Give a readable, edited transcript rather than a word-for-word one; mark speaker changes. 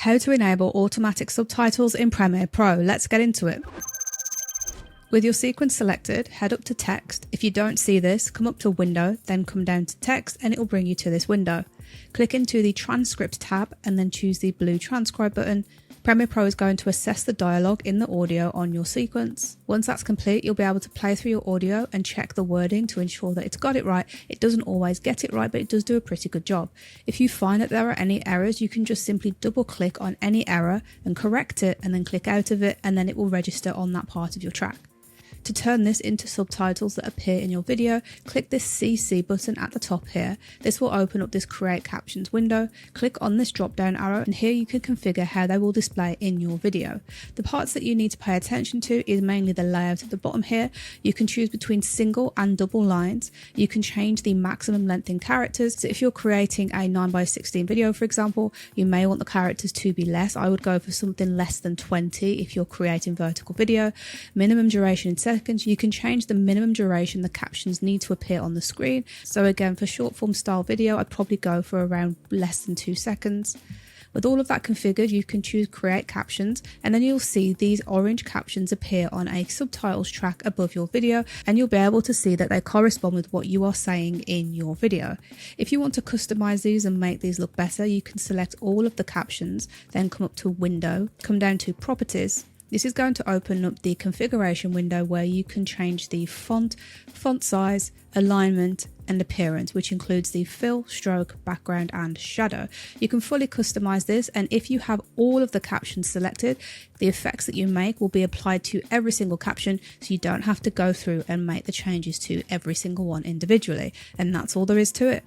Speaker 1: How to enable automatic subtitles in Premiere Pro. Let's get into it. With your sequence selected, head up to text. If you don't see this, come up to window, then come down to text and it will bring you to this window. Click into the transcript tab and then choose the blue transcribe button. Premiere Pro is going to assess the dialogue in the audio on your sequence. Once that's complete, you'll be able to play through your audio and check the wording to ensure that it's got it right. It doesn't always get it right, but it does do a pretty good job. If you find that there are any errors, you can just simply double click on any error and correct it and then click out of it, and then it will register on that part of your track. To turn this into subtitles that appear in your video, click this CC button at the top here. This will open up this Create Captions window. Click on this drop down arrow and here you can configure how they will display in your video. The parts that you need to pay attention to is mainly the layout at the bottom here. You can choose between single and double lines. You can change the maximum length in characters. So if you're creating a 9:16 video, for example, you may want the characters to be less. I would go for something less than 20 if you're creating vertical video. Minimum duration in seconds. You can change the minimum duration the captions need to appear on the screen. So again, for short form style video, I'd probably go for around less than 2 seconds. With all of that configured, you can choose Create Captions, and then you'll see these orange captions appear on a subtitles track above your video, and you'll be able to see that they correspond with what you are saying in your video. If you want to customize these and make these look better, you can select all of the captions, then come up to Window, come down to Properties. This is going to open up the configuration window where you can change the font size, alignment and appearance, which includes the fill, stroke, background and shadow. You can fully customize this, and if you have all of the captions selected, the effects that you make will be applied to every single caption, so you don't have to go through and make the changes to every single one individually. And that's all there is to it.